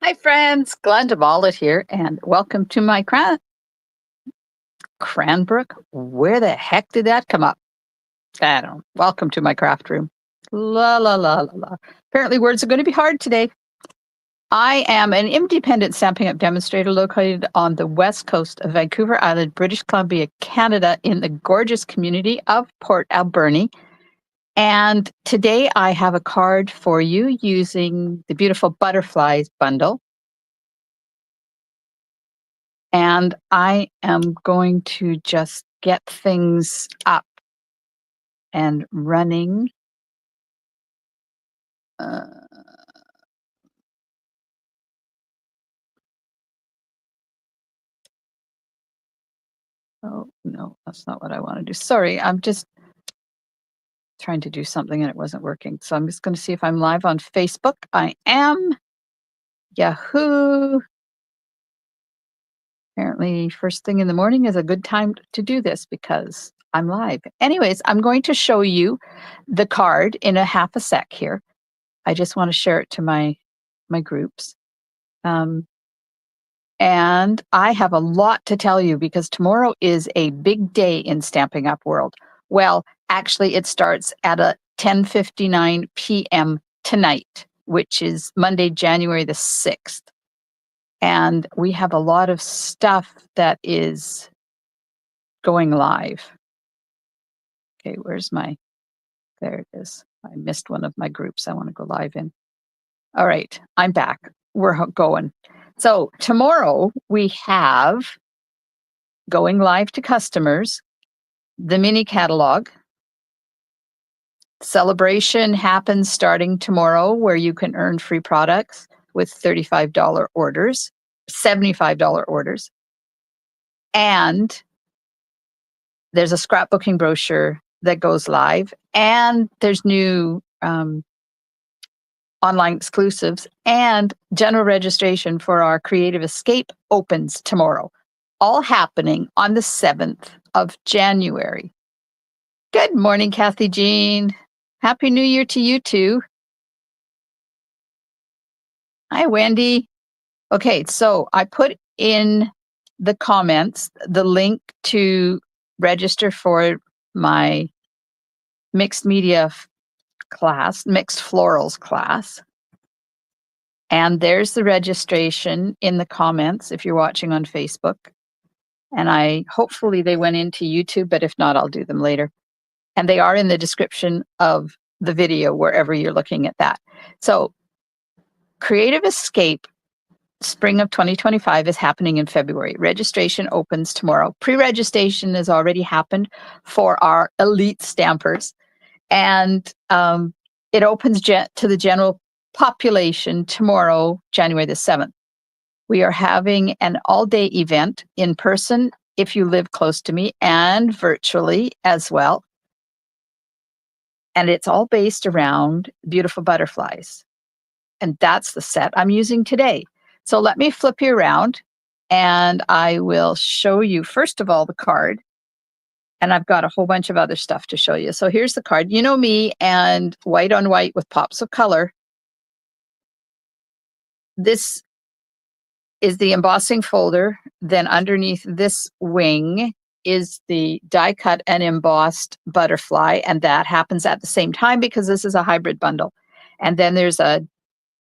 Hi, friends. Glenda Mollett here, and welcome to my Cranbrook. Where the heck did that come up? I don't know. Welcome to my craft room. La la la la la. Apparently, words are going to be hard today. I am an independent Stampin' Up! Demonstrator located on the west coast of Vancouver Island, British Columbia, Canada, in the gorgeous community of Port Alberni. And today I have a card for you using the beautiful Butterflies bundle. And I am going to just get things up and running. Oh, no, that's not what I want to do. Sorry, I'm just trying to do something and it wasn't working. So I'm just going to see if I'm live on Facebook. I am. Yahoo. Apparently, first thing in the morning is a good time to do this because I'm live. Anyways, I'm going to show you the card in a half a sec here. I just want to share it to my groups. And I have a lot to tell you because tomorrow is a big day in Stamping Up World. Well, actually, it starts at 10:59 p.m. tonight, which is Monday, January the 6th. And we have a lot of stuff that is going live. Okay, where's my, there it is. I missed one of my groups I want to go live in. All right, I'm back. We're going. So tomorrow we have going live to customers, the mini catalog. Celebration happens starting tomorrow where you can earn free products with $35 orders, $75 orders. And there's a scrapbooking brochure that goes live, and there's new online exclusives, and general registration for our Creative Escape opens tomorrow, all happening on the 7th of January. Good morning, Kathy Jean. Happy New Year to you too. Hi, Wendy. Okay, so I put in the comments the link to register for my mixed media class, Mixed Florals Class. And there's the registration in the comments if you're watching on Facebook. And hopefully they went into YouTube, but if not, I'll do them later. And they are in the description of the video, wherever you're looking at that. So Creative Escape Spring of 2025 is happening in February. Registration opens tomorrow. Pre-registration has already happened for our elite stampers. And it opens to the general population tomorrow, January the 7th. We are having an all-day event in person if you live close to me, and virtually as well. And it's all based around beautiful butterflies. And that's the set I'm using today. So let me flip you around and I will show you, first of all, the card. And I've got a whole bunch of other stuff to show you. So here's the card. You know me and white on white with pops of color. This is the embossing folder. Then underneath this wing is the die cut and embossed butterfly. And that happens at the same time because this is a hybrid bundle. And then there's a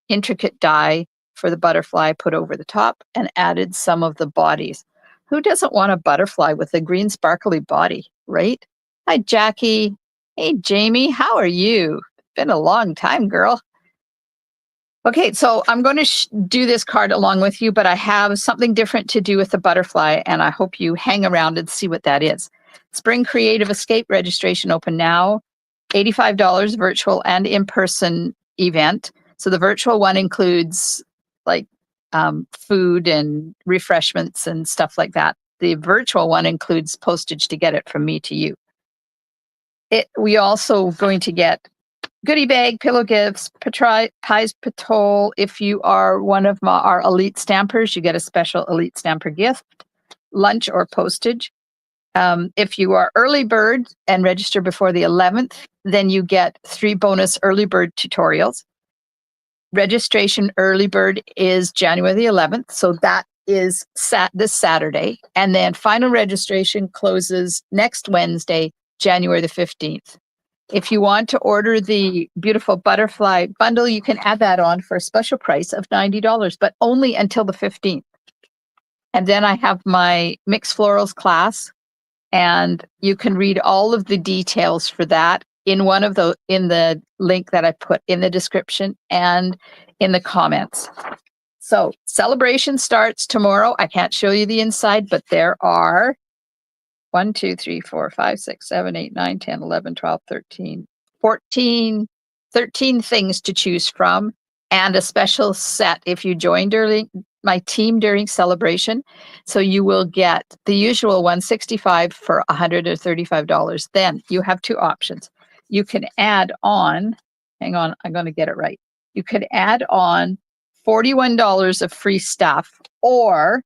intricate die for the butterfly put over the top and added some of the bodies. Who doesn't want a butterfly with a green sparkly body, right? Hi, Jackie. Hey, Jamie, how are you? Been a long time, girl. Okay, so I'm going to do this card along with you, but I have something different to do with the butterfly, and I hope you hang around and see what that is. Spring Creative Escape registration open now, $85 virtual and in-person event. So the virtual one includes like food and refreshments and stuff like that. The virtual one includes postage to get it from me to you. We also going to get goodie bag, pillow gifts, pies patol. If you are one of our elite stampers, you get a special elite stamper gift, lunch or postage. If you are early bird and register before the 11th, then you get 3 bonus early bird tutorials. registration early bird is January the 11th. So that is this Saturday. And then final registration closes next Wednesday, January the 15th. If you want to order the beautiful butterfly bundle, you can add that on for a special price of $90, but only until the 15th. And then I have my Mixed Florals class, and you can read all of the details for that in the link that I put in the description and in the comments. So celebration starts tomorrow. I can't show you the inside, but there are 1, 2, 3, 4, 5, 6, 7, 8, 9, 10, 11, 12, 13, 14, 13 things to choose from, and a special set if you join during my team during celebration. So you will get the usual $165 for $135. Then you have two options. You can add on, hang on, I'm going to get it right. You could add on $41 of free stuff, or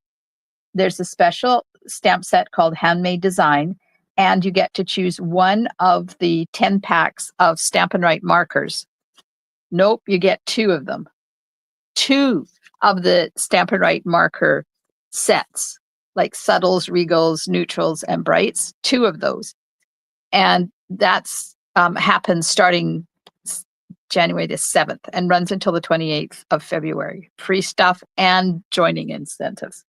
there's a special stamp set called Handmade Design, and you get to choose one of the 10 packs of Stamp and Write markers. Nope, you get two of them. Two of the Stamp and Write marker sets, like subtles, regals, neutrals, and brights, two of those. And that's happens starting January the 7th and runs until the 28th of February. Free stuff and joining incentives.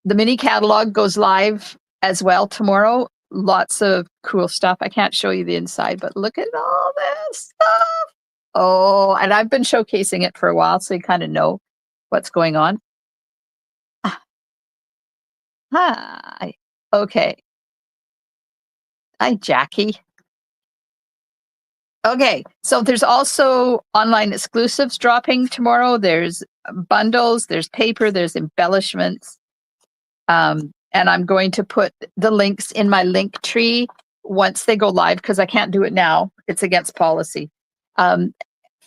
The mini catalog goes live as well tomorrow. Lots of cool stuff. I can't show you the inside, but look at all this stuff. Oh, and I've been showcasing it for a while, so you kind of know what's going on. Hi. Okay. Hi, Jackie. Okay, so there's also online exclusives dropping tomorrow. There's bundles, there's paper, there's embellishments. And I'm going to put the links in my link tree once they go live, because I can't do it now. It's against policy.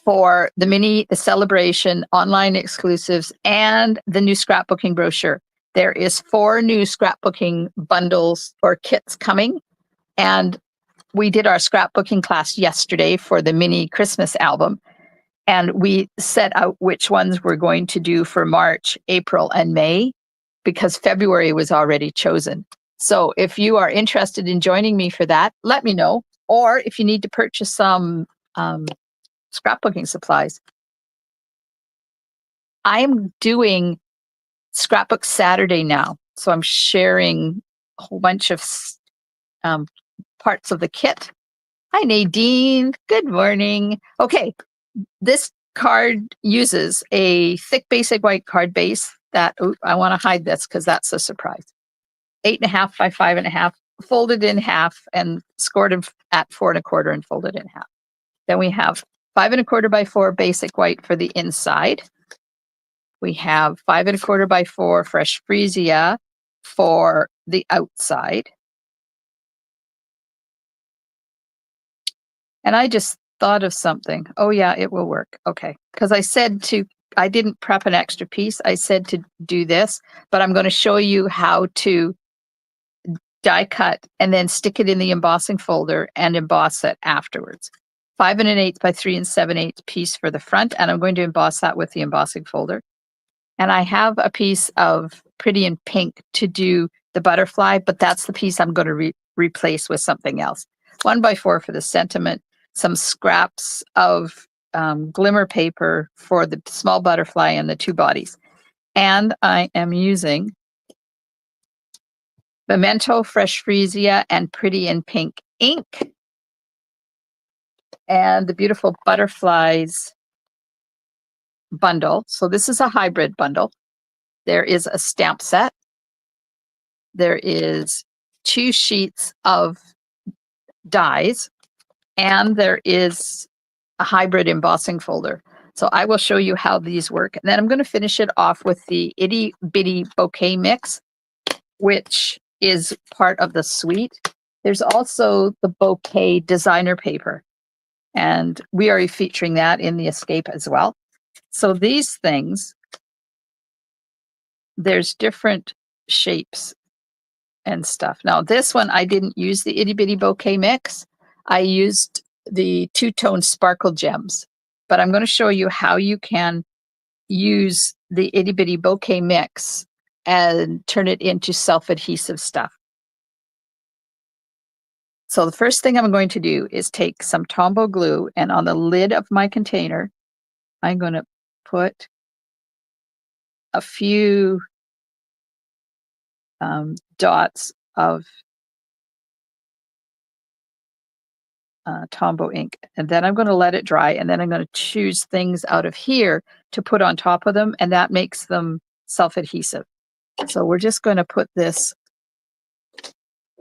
For the celebration, online exclusives, and the new scrapbooking brochure. There is 4 new scrapbooking bundles or kits coming. And we did our scrapbooking class yesterday for the mini Christmas album. And we set out which ones we're going to do for March, April, and May, because February was already chosen. So if you are interested in joining me for that, let me know. Or if you need to purchase some scrapbooking supplies. I am doing Scrapbook Saturday now. So I'm sharing a whole bunch of parts of the kit. Hi, Nadine. Good morning. Okay, this card uses a thick basic white card base that, I want to hide this because that's a surprise. 8.5 by 5.5, folded in half and scored at 4 1/4 and folded in half. Then we have 5 1/4 by 4 basic white for the inside. We have 5 1/4 by 4 fresh freesia for the outside. And I just thought of something. Oh yeah, it will work. Okay. Because I didn't prep an extra piece. I said to do this, but I'm going to show you how to die cut and then stick it in the embossing folder and emboss it afterwards. 5 1/8 by 3 7/8 piece for the front, and I'm going to emboss that with the embossing folder. And I have a piece of Pretty in Pink to do the butterfly, but that's the piece I'm going to replace with something else. 1 by 4 for the sentiment, some scraps of glimmer paper for the small butterfly and the 2 bodies. And I am using Memento Fresh Freesia and Pretty in Pink ink and the beautiful butterflies bundle. So this is a hybrid bundle. There is a stamp set. There is 2 sheets of dies, and there is a hybrid embossing folder. So I will show you how these work. And then I'm going to finish it off with the Itty Bitty Bouquet Mix, which is part of the suite. There's also the Bouquet Designer Paper, and we are featuring that in the Escape as well. So these things, there's different shapes and stuff. Now this one, I didn't use the Itty Bitty Bouquet Mix. I used the 2-tone Sparkle Gems but I'm going to show you how you can use the itty bitty bouquet mix and turn it into self-adhesive stuff. So the first thing I'm going to do is take some Tombow glue, and on the lid of my container, I'm going to put a few dots of Tombow ink, and then I'm going to let it dry, and then I'm going to choose things out of here to put on top of them, and that makes them self-adhesive. So we're just going to put this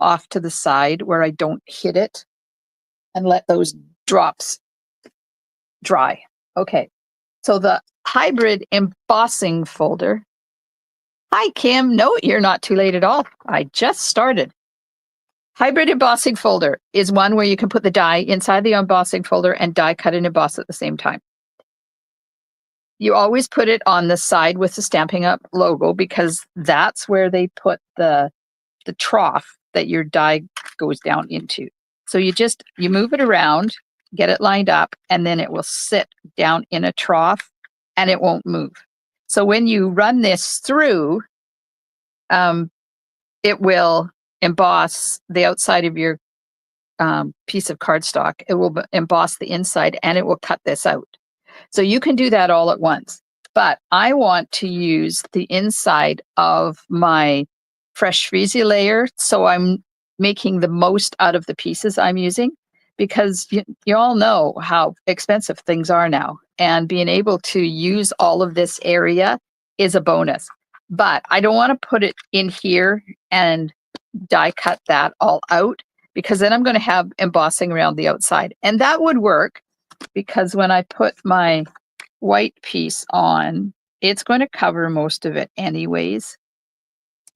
off to the side where I don't hit it and let those drops dry. Okay, so the hybrid embossing folder. Hi, Kim. No, you're not too late at all. I just started. Hybrid embossing folder is one where you can put the die inside the embossing folder and die cut and emboss at the same time. You always put it on the side with the Stampin' Up logo because that's where they put the trough that your die goes down into. So you move it around, get it lined up, and then it will sit down in a trough and it won't move. So when you run this through, it will emboss the outside of your piece of cardstock. It will emboss the inside and it will cut this out. So you can do that all at once. But I want to use the inside of my fresh freezy layer, so I'm making the most out of the pieces I'm using, because you all know how expensive things are now, and being able to use all of this area is a bonus. But I don't want to put it in here and die cut that all out, because then I'm going to have embossing around the outside, and that would work because when I put my white piece on, it's going to cover most of it anyways,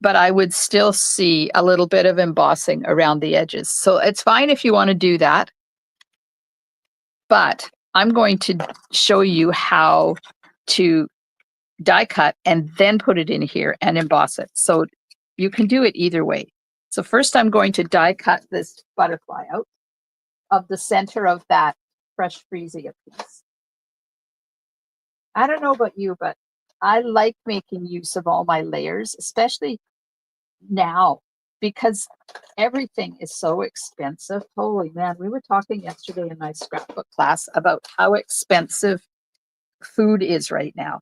but I would still see a little bit of embossing around the edges. So it's fine if you want to do that, but I'm going to show you how to die cut and then put it in here and emboss it. So you can do it either way. So first I'm going to die cut this butterfly out of the center of that fresh freesia piece. I don't know about you, but I like making use of all my layers, especially now, because everything is so expensive. Holy man, we were talking yesterday in my scrapbook class about how expensive food is right now.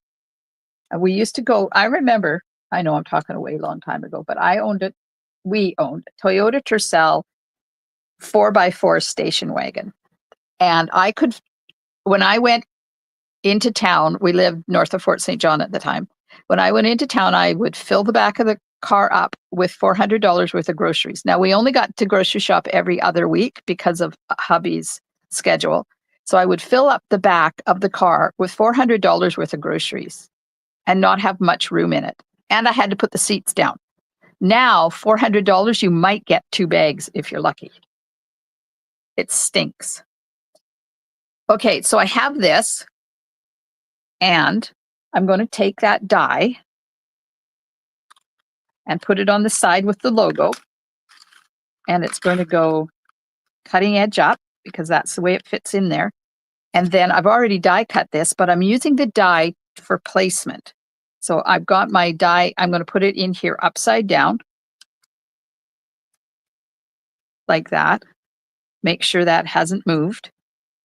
And we used to go, I remember, I know I'm talking a way long time ago, but we owned a Toyota Tercel 4x4 station wagon. And when I went into town, we lived north of Fort St. John at the time. When I went into town, I would fill the back of the car up with $400 worth of groceries. Now, we only got to grocery shop every other week because of hubby's schedule. So I would fill up the back of the car with $400 worth of groceries and not have much room in it. And I had to put the seats down. Now, $400, you might get 2 bags if you're lucky. It stinks. Okay, so I have this, and I'm going to take that die and put it on the side with the logo, and it's going to go cutting edge up because that's the way it fits in there. And then I've already die cut this, but I'm using the die for placement. So I've got my die, I'm going to put it in here upside down like that. Make sure that hasn't moved.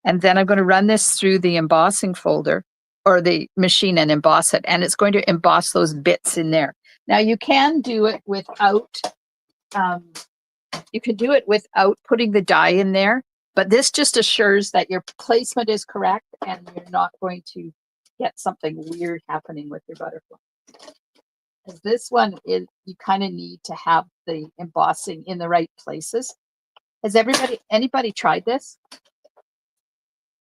And then I'm going to run this through the embossing folder or the machine and emboss it. And it's going to emboss those bits in there. Now you can do it without, putting the die in there, but this just assures that your placement is correct and you're not going to get something weird happening with your butterfly. Because this one is, you kind of need to have the embossing in the right places. Has anybody tried this?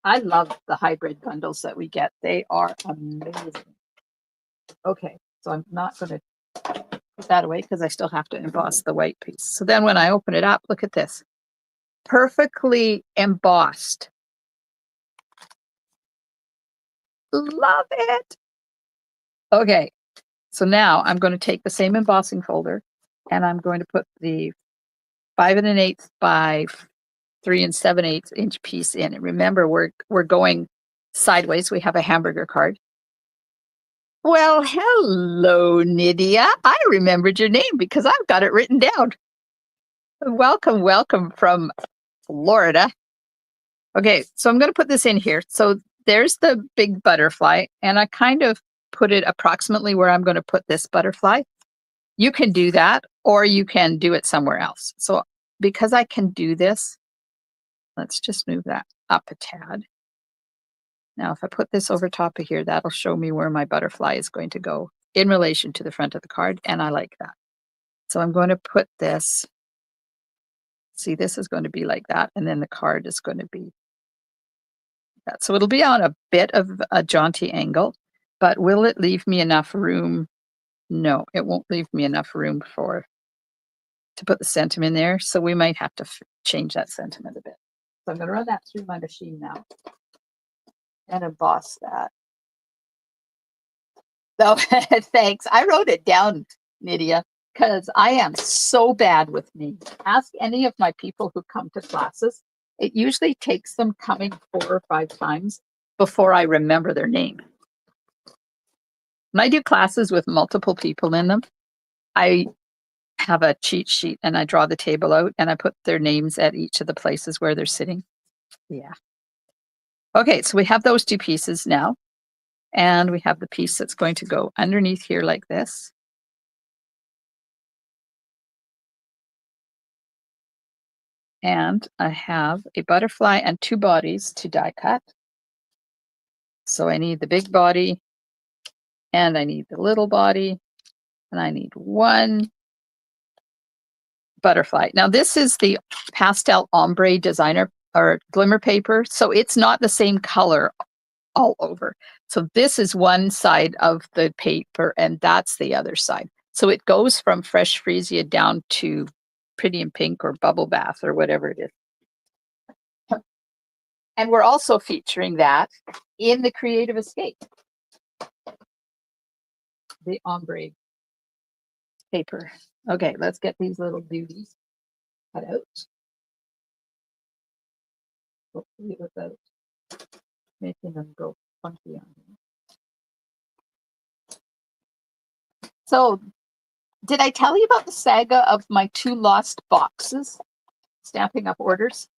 I love the hybrid bundles that we get. They are amazing. Okay, so I'm not going to put that away because I still have to emboss the white piece. So then when I open it up, look at this. Perfectly embossed. Love it. Okay, so now I'm going to take the same embossing folder and I'm going to put the 5 1/8 by 3 7/8 inch piece in. And remember, we're going sideways, we have a hamburger card. Well, hello, Nydia. I remembered your name because I've got it written down. Welcome, welcome from Florida. Okay, so I'm going to put this in here. So there's the big butterfly, and I kind of put it approximately where I'm going to put this butterfly. You can do that, or you can do it somewhere else. So because I can do this, let's just move that up a tad. Now, if I put this over top of here, that'll show me where my butterfly is going to go in relation to the front of the card, and I like that. So I'm going to put this, see, this is going to be like that, and then the card is going to be that. So it'll be on a bit of a jaunty angle, but will it leave me enough room? No, it won't leave me enough room to put the sentiment there. So we might have to change that sentiment a bit. So I'm going to run that through my machine now and emboss that. Oh, thanks. I wrote it down, Nydia, because I am so bad with names. Ask any of my people who come to classes. It usually takes them coming 4 or 5 times before I remember their name. When I do classes with multiple people in them, I have a cheat sheet and I draw the table out and I put their names at each of the places where they're sitting. Yeah. Okay, so we have those 2 pieces now. And we have the piece that's going to go underneath here like this. And I have a butterfly and 2 bodies to die cut. So I need the big body and I need the little body and I need 1 butterfly. Now this is the pastel ombre designer or glimmer paper. So it's not the same color all over. So this is one side of the paper and that's the other side. So it goes from fresh freesia down to pretty in pink or bubble bath or whatever it is. And we're also featuring that in the Creative Escape, the ombre paper. Okay, let's get these little duties cut out. Hopefully without making them go funky on me. So, did I tell you about the saga of my 2 lost boxes? Stamping up orders?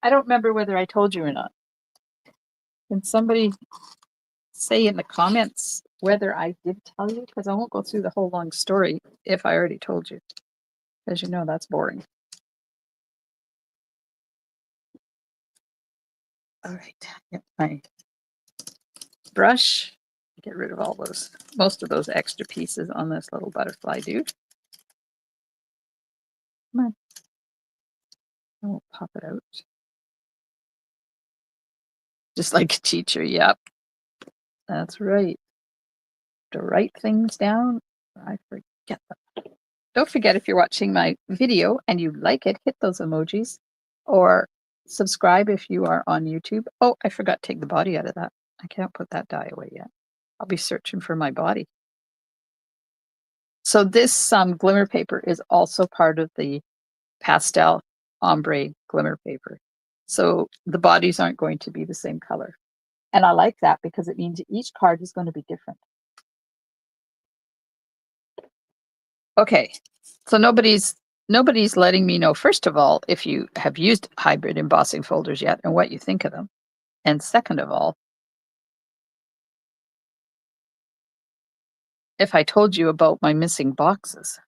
I don't remember whether I told you or not. Can somebody say in the comments whether I did tell you? Because I won't go through the whole long story if I already told you. As you know, that's boring. All right, get my brush, get rid of all those, most of those extra pieces on this little butterfly dude. Come on. And we'll pop it out. Just like a teacher, yep. That's right. To write things down, I forget them. Don't forget, if you're watching my video and you like it, hit those emojis or subscribe if you are on YouTube. Oh, I forgot to take the body out of that. I can't put that die away yet. I'll be searching for my body. So this glimmer paper is also part of the pastel ombre glimmer paper. So the bodies aren't going to be the same color. And I like that because it means each card is going to be different. Okay, so nobody's letting me know, first of all, if you have used hybrid embossing folders yet and what you think of them. And second of all, if I told you about my missing boxes.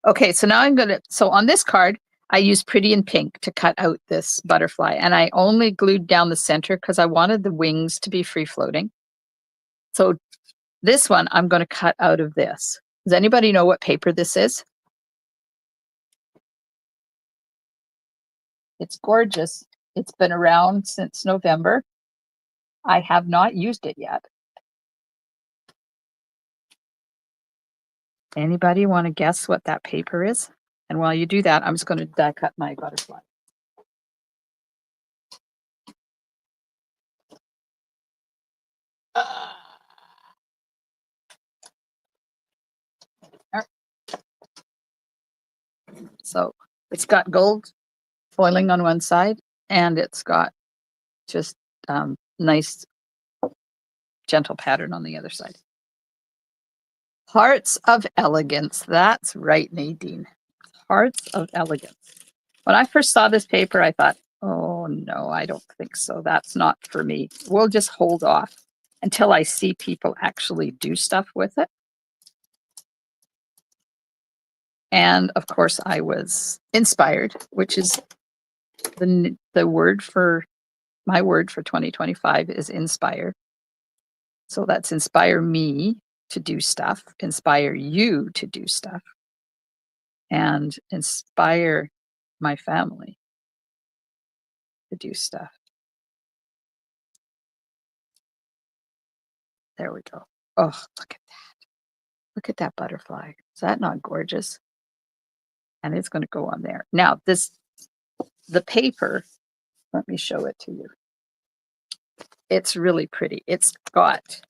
Okay, so now so on this card, I used Pretty in Pink to cut out this butterfly. And I only glued down the center because I wanted the wings to be free floating. So this one, I'm going to cut out of this. Does anybody know what paper this is? It's gorgeous. It's been around since November. I have not used it yet. Anybody want to guess what that paper is? And while you do that, I'm just going to die cut my butterfly. So it's got gold foiling on one side, and it's got just nice gentle pattern on the other side. Hearts of Elegance. That's right, Nadine. Hearts of Elegance. When I first saw this paper, I thought, oh no, I don't think so. That's not for me. We'll just hold off until I see people actually do stuff with it. And of course, I was inspired, which is the word for my word for 2025 is inspire. So that's inspire me to do stuff, inspire you to do stuff, and inspire my family to do stuff. There we go. Oh, look at that. Look at that butterfly. Is that not gorgeous? And it's going to go on there. Now, the paper, let me show it to you. It's really pretty. It's got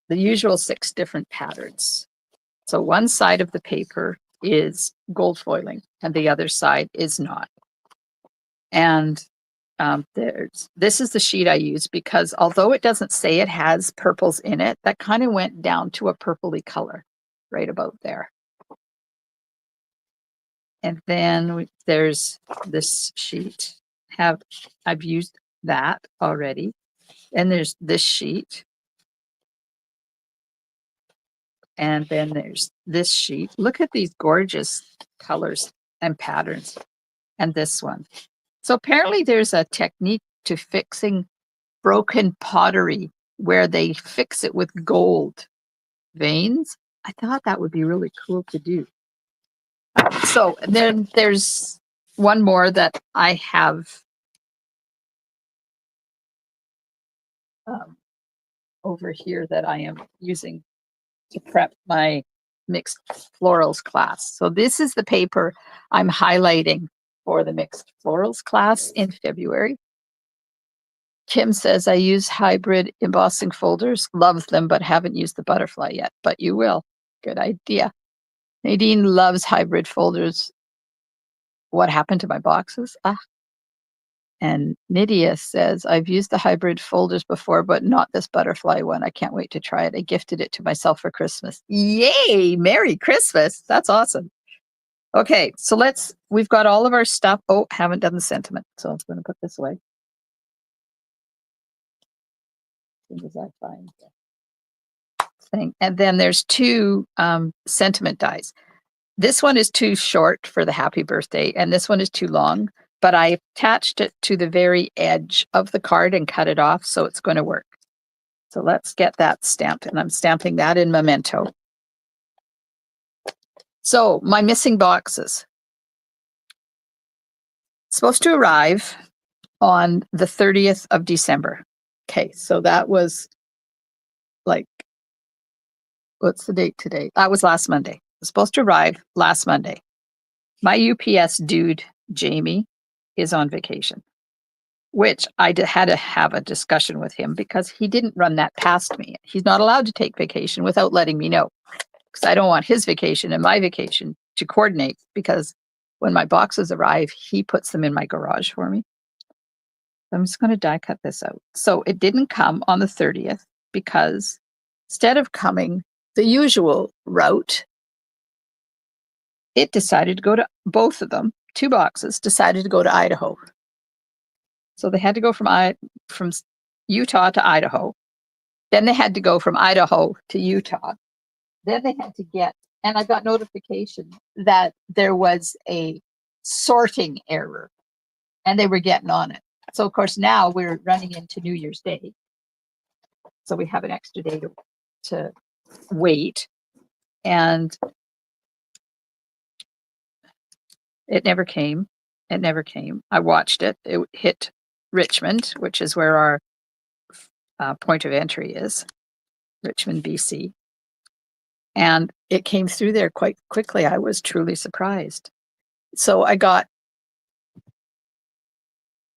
the usual 6 different patterns. So one side of the paper is gold foiling and the other side is not. And this is the sheet I use because although it doesn't say it has purples in it, that kind of went down to a purpley color right about there. And then there's this sheet. I've used that already. And there's this sheet. And then there's this sheet. Look at these gorgeous colors and patterns. And this one. So apparently there's a technique to fixing broken pottery where they fix it with gold veins. I thought that would be really cool to do. So then there's one more that I have over here that I am using to prep my Mixed Florals class. So this is the paper I'm highlighting for the Mixed Florals class in February. Kim says, I use hybrid embossing folders, love them, but haven't used the butterfly yet, but you will. Good idea. Nadine loves hybrid folders. What happened to my boxes? And Nydia says, I've used the hybrid folders before, but not this butterfly one. I can't wait to try it. I gifted it to myself for Christmas. Yay! Merry Christmas. That's awesome. Okay, so we've got all of our stuff. Oh, haven't done the sentiment. So I'm going to put this away. As soon as I find the thing. And then there's 2 sentiment dies. This one is too short for the happy birthday, and this one is too long. But I attached it to the very edge of the card and cut it off, so it's going to work. So let's get that stamped, and I'm stamping that in Memento. So my missing boxes. It's supposed to arrive on the 30th of December. Okay, so that was like, what's the date today? That was last Monday. It's supposed to arrive last Monday. My UPS dude, Jamie, is on vacation, which I had to have a discussion with him because he didn't run that past me. He's not allowed to take vacation without letting me know because I don't want his vacation and my vacation to coordinate because when my boxes arrive, he puts them in my garage for me. I'm just going to die cut this out. So it didn't come on the 30th because instead of coming the usual route, it decided to go to both of them. 2 boxes decided to go to Idaho. So they had to go from Utah to Idaho. Then they had to go from Idaho to Utah. Then they had to and I got notification that there was a sorting error and they were getting on it. So of course now we're running into New Year's Day. So we have an extra day to wait. And it never came. It never came. I watched it. It hit Richmond, which is where our point of entry is, Richmond, BC. And it came through there quite quickly. I was truly surprised. So I got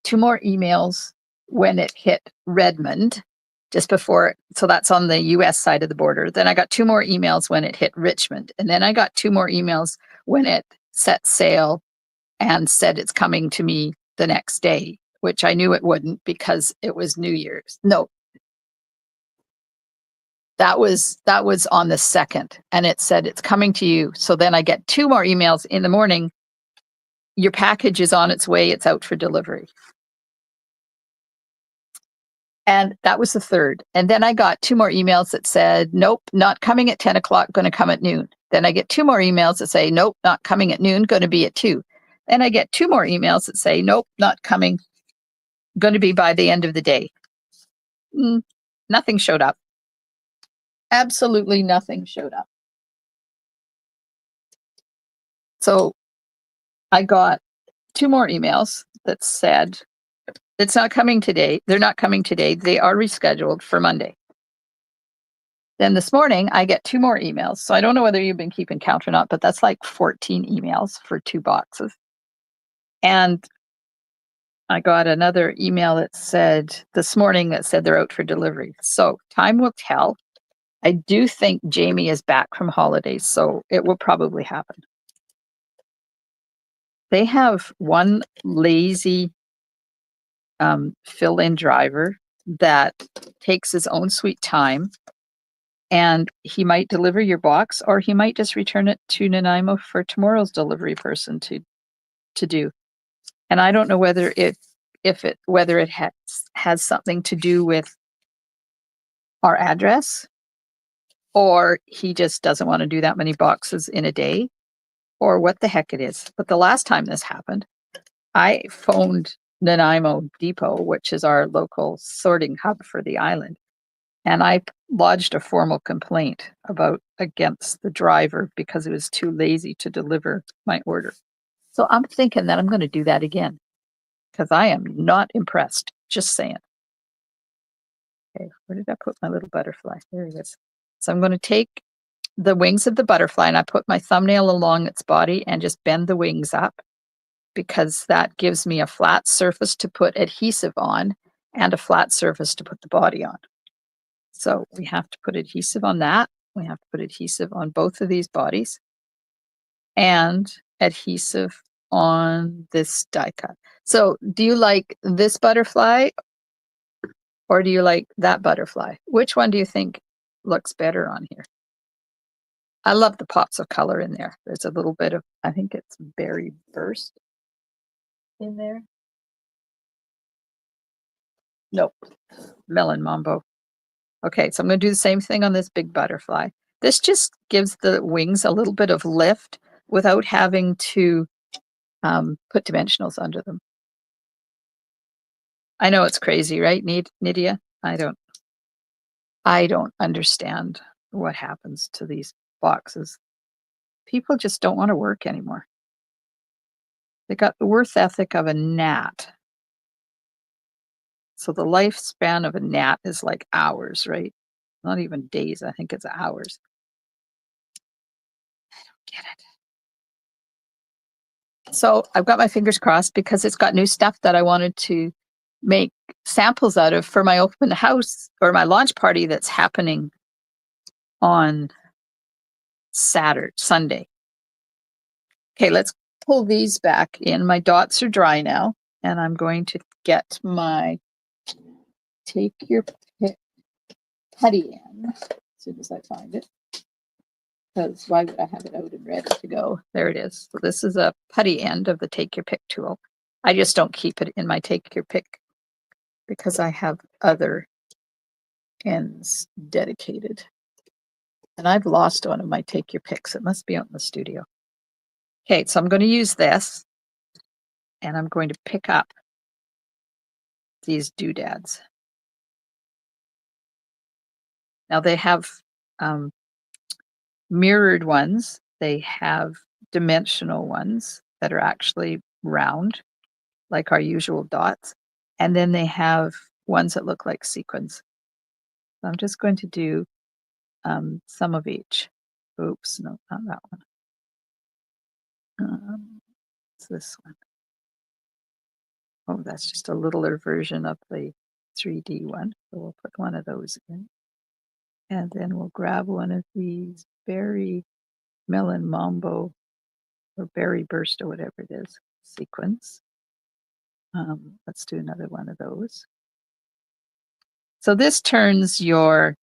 2 more emails when it hit Redmond, just before. So that's on the US side of the border. Then I got 2 more emails when it hit Richmond. And then I got 2 more emails when it set sail and said it's coming to me the next day, which I knew it wouldn't because it was New Year's. No, that was on the 2nd, and it said it's coming to you. So then I get 2 more emails in the morning. Your package is on its way. It's out for delivery. And that was the 3rd. And then I got 2 more emails that said, nope, not coming at 10 o'clock, going to come at noon. Then I get 2 more emails that say, nope, not coming at noon, going to be at 2. Then I get 2 more emails that say, nope, not coming, going to be by the end of the day. Nothing showed up. Absolutely nothing showed up. So I got 2 more emails that said, it's not coming today. They're not coming today. They are rescheduled for Monday. Then this morning, I get 2 more emails. So I don't know whether you've been keeping count or not, but that's like 14 emails for 2 boxes. And I got another email that said this morning that said they're out for delivery. So time will tell. I do think Jamie is back from holidays, so it will probably happen. They have one lazy fill-in driver that takes his own sweet time, and he might deliver your box, or he might just return it to Nanaimo for tomorrow's delivery person to do. And I don't know whether it has something to do with our address, or he just doesn't want to do that many boxes in a day, or what the heck it is. But the last time this happened, I phoned Nanaimo Depot, which is our local sorting hub for the island, and I lodged a formal complaint against the driver because he was too lazy to deliver my order. So I'm thinking that I'm going to do that again because I am not impressed. Just saying. Okay, where did I put my little butterfly? There it is. So I'm going to take the wings of the butterfly and I put my thumbnail along its body and just bend the wings up, because that gives me a flat surface to put adhesive on and a flat surface to put the body on. So we have to put adhesive on that. We have to put adhesive on both of these bodies and adhesive on this die cut. So do you like this butterfly or do you like that butterfly? Which one do you think looks better on here? I love the pops of color in there. There's a little bit of, I think it's berry burst in there. Nope, melon mambo. Okay, so I'm going to do the same thing on this big butterfly. This just gives the wings a little bit of lift without having to put dimensionals under them. I know it's crazy, right, Nydia? I don't understand what happens to these boxes. People just don't want to work anymore. They got the work ethic of a gnat. So the lifespan of a gnat is like hours, right? Not even days. I think it's hours. I don't get it. So I've got my fingers crossed because it's got new stuff that I wanted to make samples out of for my open house or my launch party that's happening on Sunday. Okay, let's pull these back in. My dots are dry now, and I'm going to get my take your pick putty in as soon as I find it. Because why would I have it out and ready to go? There it is. So this is a putty end of the take your pick tool. I just don't keep it in my take your pick because I have other ends dedicated. And I've lost one of my take your picks. It must be out in the studio. Okay, so I'm going to use this and I'm going to pick up these doodads. Now they have mirrored ones. They have dimensional ones that are actually round, like our usual dots. And then they have ones that look like sequins. So I'm just going to do some of each. Oops, no, not that one. It's this one. Oh, that's just a littler version of the 3D one. So we'll put one of those in. And then we'll grab one of these berry melon mambo or berry burst or whatever it is sequins. Let's do another one of those. So this turns your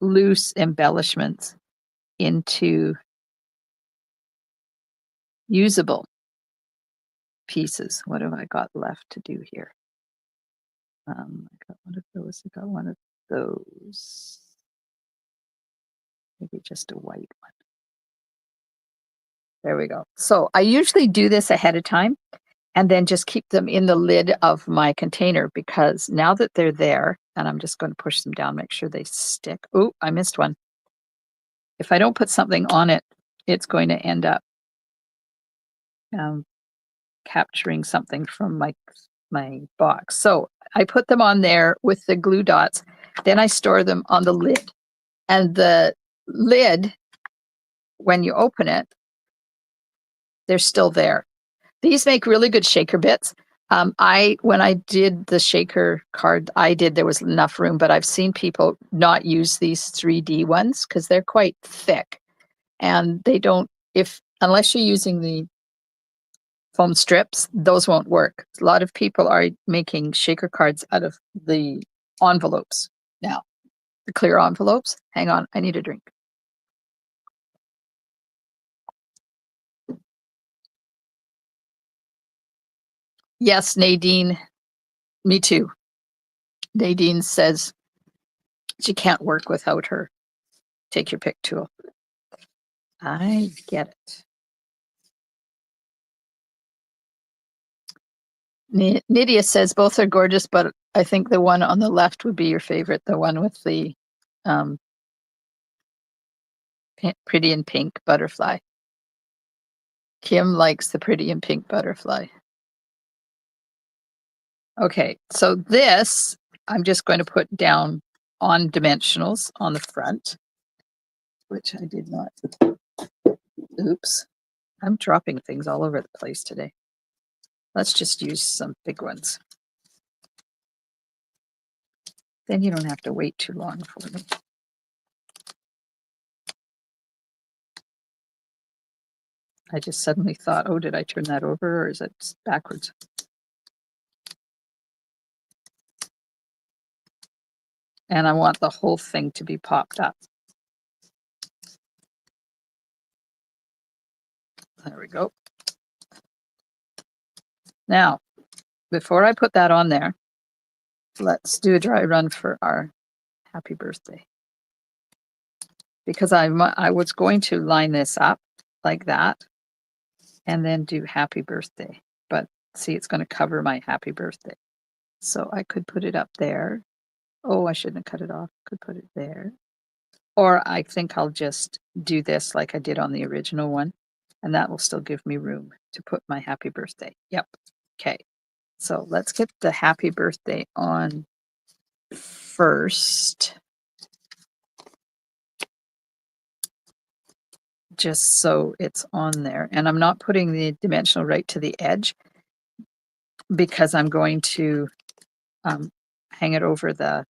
loose embellishments into usable pieces. What have I got left to do here? I got one of those. I got one of those. Maybe just a white one. There we go. So I usually do this ahead of time and then just keep them in the lid of my container, because now that they're there, and I'm just going to push them down, make sure they stick. Oh, I missed one. If I don't put something on it, it's going to end up capturing something from my box. So I put them on there with the glue dots. Then I store them on the lid. And the lid, when you open it, they're still there. These make really good shaker bits. When I did the shaker card, there was enough room, but I've seen people not use these 3D ones because they're quite thick, and they don't, unless you're using the foam strips, those won't work. A lot of people are making shaker cards out of the envelopes now, the clear envelopes. Hang on, I need a drink. Yes, Nadine, me too. Nadine says she can't work without her take your pick tool. I get it. Nydia says both are gorgeous, but I think the one on the left would be your favorite, the one with the pretty and pink butterfly. Kim likes the pretty and pink butterfly. Okay, so this I'm just going to put down on dimensionals on the front, which I did not. Oops, I'm dropping things all over the place today. Let's just use some big ones. Then you don't have to wait too long for me. I just suddenly thought, oh, did I turn that over, or is it backwards? And I want the whole thing to be popped up. There we go. Now, before I put that on there, let's do a dry run for our happy birthday. Because I was going to line this up like that and then do happy birthday. But see, it's going to cover my happy birthday. So I could put it up there. Oh, I shouldn't have cut it off. Could put it there. Or I think I'll just do this like I did on the original one. And that will still give me room to put my happy birthday. Yep. Okay. So let's get the happy birthday on first. Just so it's on there. And I'm not putting the dimensional right to the edge because I'm going to hang it over the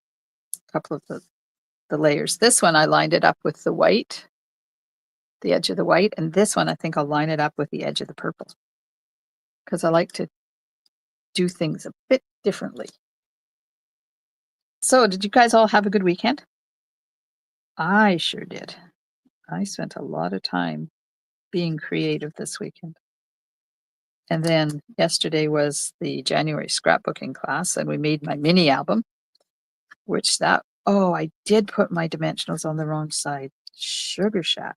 couple of the layers. This one I lined it up with the white, the edge of the white, and this one I think I'll line it up with the edge of the purple because I like to do things a bit differently. So did you guys all have a good weekend? I sure did. I spent a lot of time being creative this weekend. And then yesterday was the January scrapbooking class, and we made my mini album, which I did put my dimensionals on the wrong side. Sugar Shack.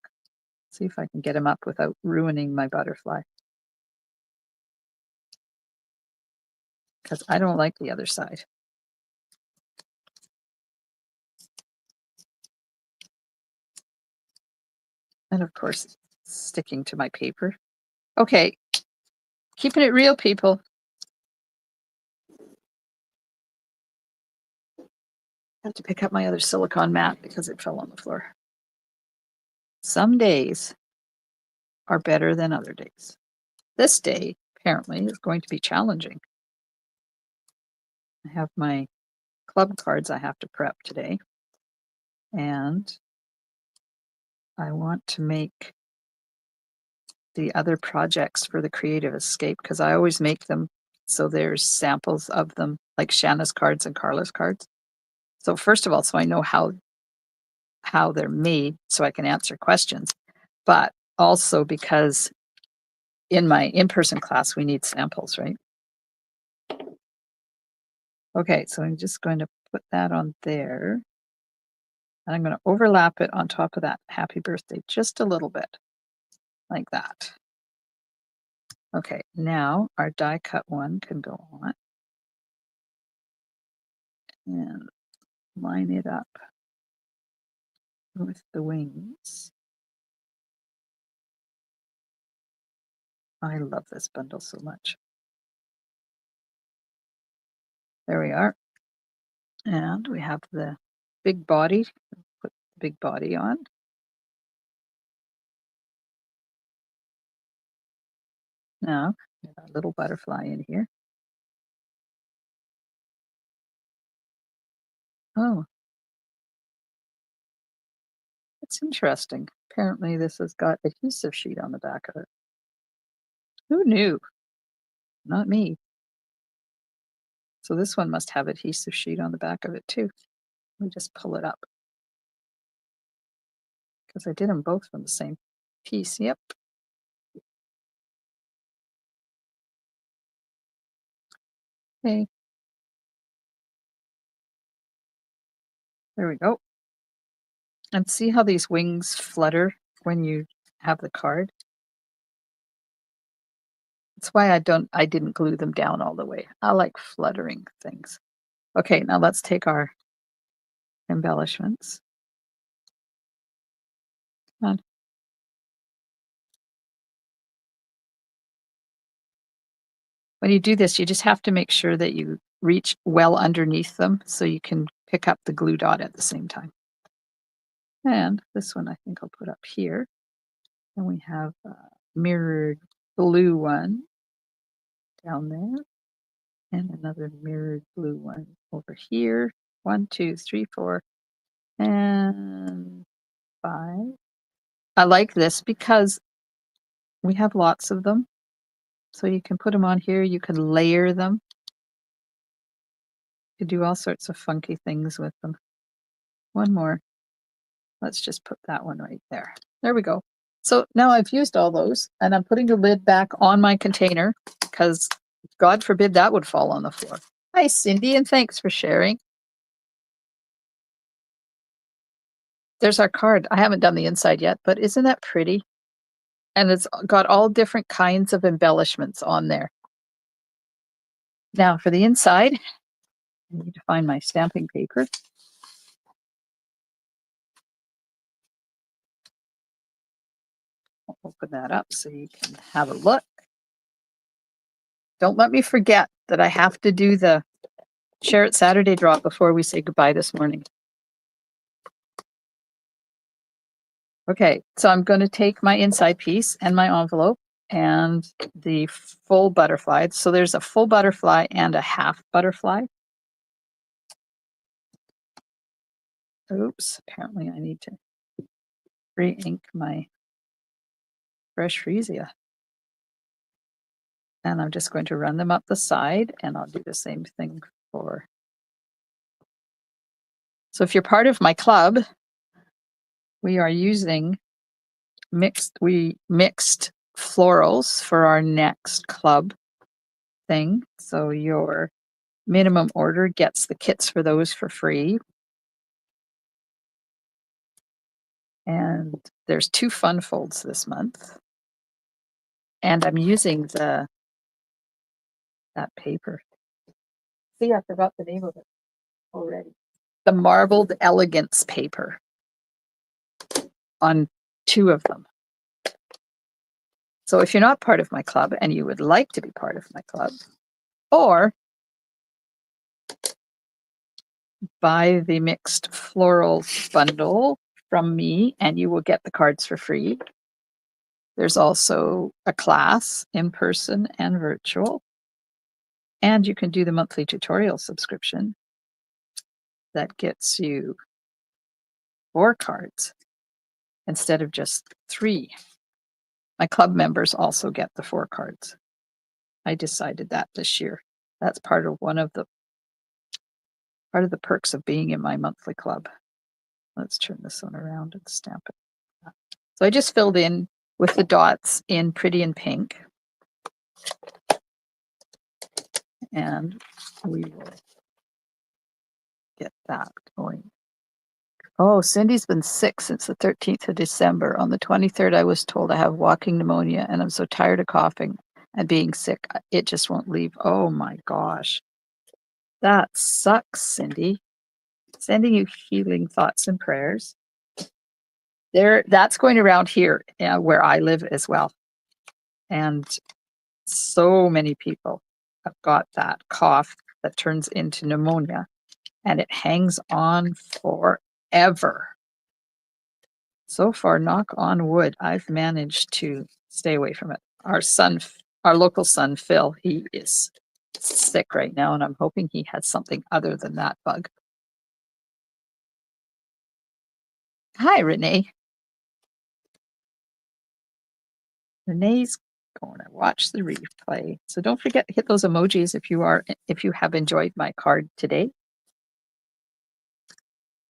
See if I can get them up without ruining my butterfly. Because I don't like the other side. And of course, sticking to my paper. Okay, keeping it real, people. I have to pick up my other silicone mat because it fell on the floor. Some days are better than other days. This day, apparently, is going to be challenging. I have my club cards I have to prep today. And I want to make the other projects for the Creative Escape because I always make them so there's samples of them, like Shanna's cards and Carla's cards. So first of all, so I know how they're made so I can answer questions, but also because in my in-person class, we need samples, right? Okay, so I'm just going to put that on there. And I'm going to overlap it on top of that happy birthday just a little bit, like that. Okay, now our die cut one can go on and line it up with the wings. I love this bundle so much. There we are. And we have the big body. Put the big body on. Now, we have a little butterfly in here. Oh, that's interesting. Apparently this has got adhesive sheet on the back of it. Who knew? Not me. So this one must have adhesive sheet on the back of it too. Let me just pull it up. Because I did them both from the same piece. Yep. Okay. There we go. And see how these wings flutter when you have the card? That's why I didn't glue them down all the way. I like fluttering things. Okay, now let's take our embellishments. Come on. When you do this, you just have to make sure that you reach well underneath them so you can pick up the glue dot at the same time. And this one I think I'll put up here. And we have a mirrored blue one down there. And another mirrored blue one over here. 1, 2, 3, 4, and 5. I like this because we have lots of them. So you can put them on here, you can layer them. You can do all sorts of funky things with them. One more. Let's just put that one right there. There we go. So now I've used all those and I'm putting the lid back on my container because God forbid that would fall on the floor. Hi, Cindy, and thanks for sharing. There's our card. I haven't done the inside yet, but isn't that pretty? And it's got all different kinds of embellishments on there. Now for the inside, I need to find my stamping paper. I'll open that up so you can have a look. Don't let me forget that I have to do the Share It Saturday drop before we say goodbye this morning. Okay, so I'm going to take my inside piece and my envelope and the full butterfly. So there's a full butterfly and a half butterfly. Oops, apparently I need to re-ink my Fresh Freesia. And I'm just going to run them up the side and I'll do the same thing for. So if you're part of my club, we are using mixed florals for our next club thing. So your minimum order gets the kits for those for free. And there's 2 fun folds this month. And I'm using that paper. See, I forgot the name of it already. The Marbled Elegance paper on 2 of them. So if you're not part of my club and you would like to be part of my club, or buy the Mixed Florals bundle from me and you will get the cards for free. There's also a class in person and virtual. And you can do the monthly tutorial subscription that gets you 4 cards instead of just 3. My club members also get the 4 cards. I decided that this year. That's part of the perks of being in my monthly club. Let's turn this one around and stamp it. So I just filled in with the dots in Pretty in Pink. And we will get that going. Oh, Cindy's been sick since the 13th of December. On the 23rd, I was told I have walking pneumonia and I'm so tired of coughing and being sick. It just won't leave. Oh my gosh. That sucks, Cindy. Sending you healing thoughts and prayers. That's going around here where I live as well. And so many people have got that cough that turns into pneumonia and it hangs on forever. So far, knock on wood, I've managed to stay away from it. Our local son, Phil, he is sick right now, and I'm hoping he has something other than that bug. Hi, Renee. Renee's going to watch the replay. So don't forget to hit those emojis if you have enjoyed my card today.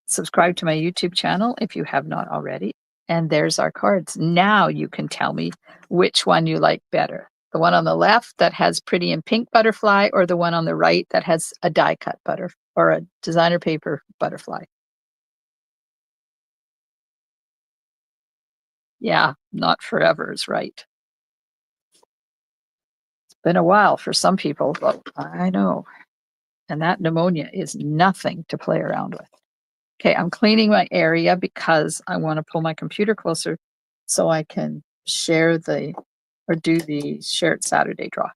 Subscribe to my YouTube channel if you have not already. And there's our cards. Now you can tell me which one you like better. The one on the left that has Pretty in Pink butterfly, or the one on the right that has a die cut or a designer paper butterfly. Yeah, not forever is right. It's been a while for some people, but I know. And that pneumonia is nothing to play around with. Okay, I'm cleaning my area because I want to pull my computer closer so I can do the Share It Saturday draw.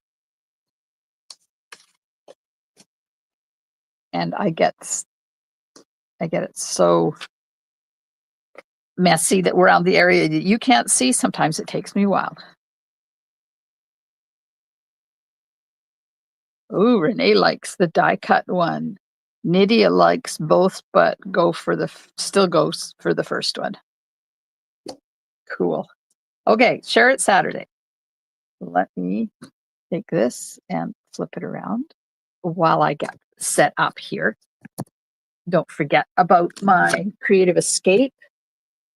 And I get it so messy that we're around the area that you can't see. Sometimes it takes me a while. Ooh, Renee likes the die cut one. Nydia likes both, but still goes for the first one. Cool. Okay, Share It Saturday. Let me take this and flip it around while I get set up here. Don't forget about my Creative Escape.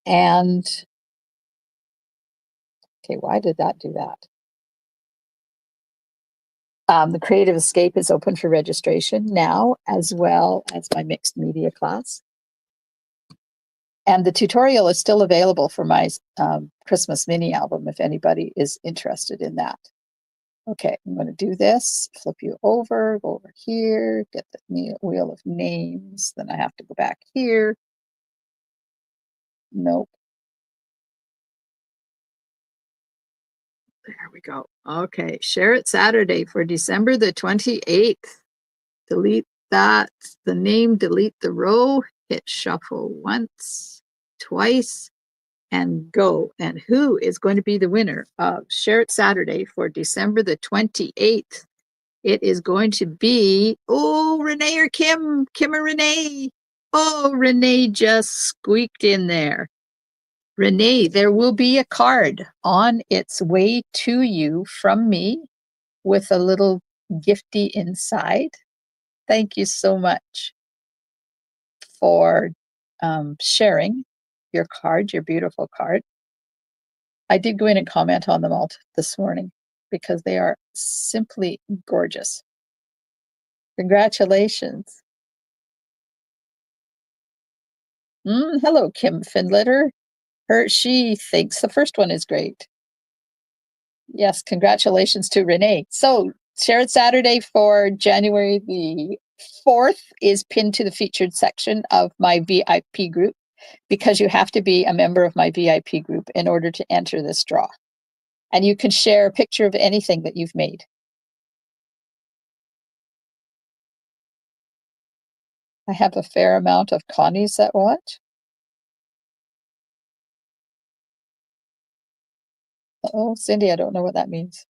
And okay, why did that do that? The Creative Escape is open for registration now, as well as my mixed media class. And the tutorial is still available for my Christmas mini album if anybody is interested in that. Okay, I'm going to do this, flip you over, go over here, get the wheel of names. Then I have to go back here. Nope. There we go. Okay, Share It Saturday for December the 28th. Delete that, the name, delete the row, hit shuffle once, twice, and go. And who is going to be the winner of Share It Saturday for December the 28th? It is going to be, Renee or Kim or Renee. Oh, Renee just squeaked in there. Renee, there will be a card on its way to you from me with a little gifty inside. Thank you so much for sharing your card, your beautiful card. I did go in and comment on them all this morning because they are simply gorgeous. Congratulations. Hello, Kim Finletter. She thinks the first one is great. Yes, congratulations to Renee. So Share It Saturday for January the 4th is pinned to the featured section of my VIP group because you have to be a member of my VIP group in order to enter this draw. And you can share a picture of anything that you've made. I have a fair amount of Connies that watch. Oh, Cindy, I don't know what that means.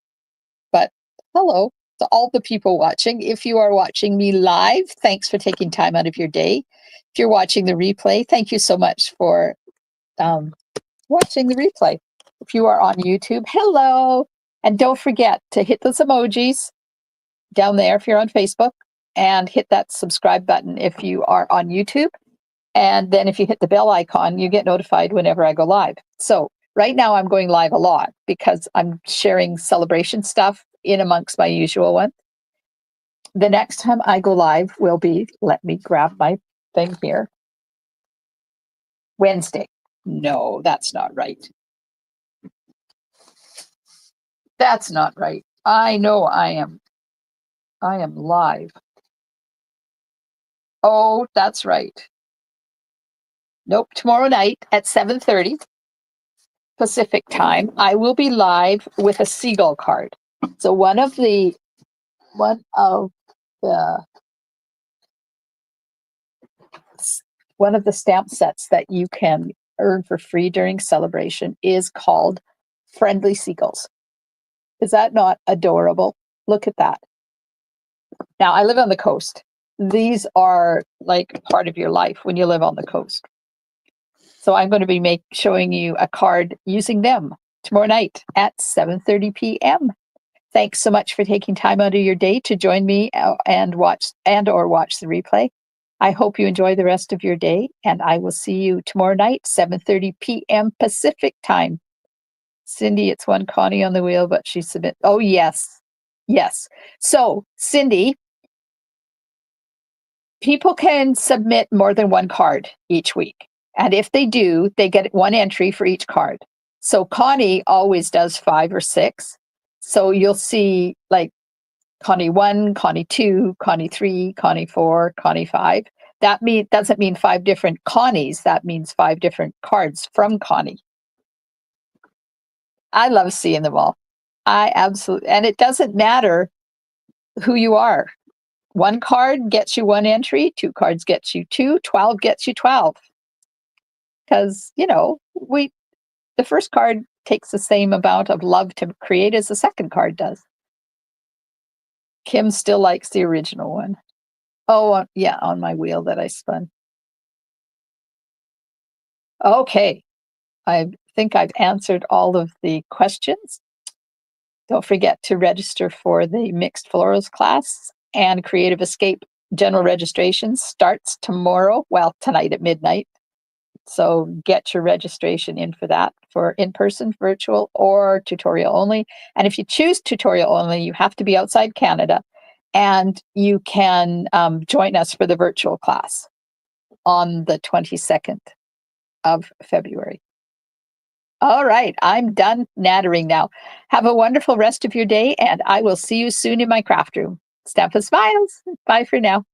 But hello to all the people watching. If you are watching me live, thanks for taking time out of your day. If you're watching the replay, thank you so much for watching the replay. If you are on YouTube, hello. And don't forget to hit those emojis down there if you're on Facebook, and hit that subscribe button if you are on YouTube. And then if you hit the bell icon, you get notified whenever I go live. So right now I'm going live a lot because I'm sharing celebration stuff in amongst my usual one. The next time I go live will be, let me grab my thing here, Wednesday. No, that's not right. That's not right. I know I am live. Oh, that's right. Nope, tomorrow night at 7:30 Pacific time, I will be live with a seagull card. So one of the stamp sets that you can earn for free during celebration is called Friendly Seagulls. Is that not adorable? Look at that. Now, I live on the coast. These are like part of your life when you live on the coast. So I'm going to be showing you a card using them tomorrow night at 7:30 p.m. Thanks so much for taking time out of your day to join me and watch the replay. I hope you enjoy the rest of your day, and I will see you tomorrow night, 7:30 p.m. Pacific time. Cindy, it's one Connie on the wheel, but she submit. Oh, yes. Yes. So, Cindy, people can submit more than one card each week. And if they do, they get one entry for each card. So Connie always does 5 or 6. So you'll see like Connie 1, Connie 2, Connie 3, Connie 4, Connie 5. That doesn't mean 5 different Connies. That means 5 different cards from Connie. I love seeing them all. I absolutely, and it doesn't matter who you are. 1 card gets you 1 entry, 2 cards gets you 2, 12 gets you 12. Because, the first card takes the same amount of love to create as the second card does. Kim still likes the original one. Oh, yeah, on my wheel that I spun. Okay. I think I've answered all of the questions. Don't forget to register for the Mixed Florals class, and Creative Escape general registration starts tomorrow, tonight at midnight. So get your registration in for that, for in-person, virtual, or tutorial only. And if you choose tutorial only, you have to be outside Canada, and you can join us for the virtual class on the 22nd of February. All right, I'm done nattering now. Have a wonderful rest of your day, and I will see you soon in my craft room. Stamp and smiles. Bye for now.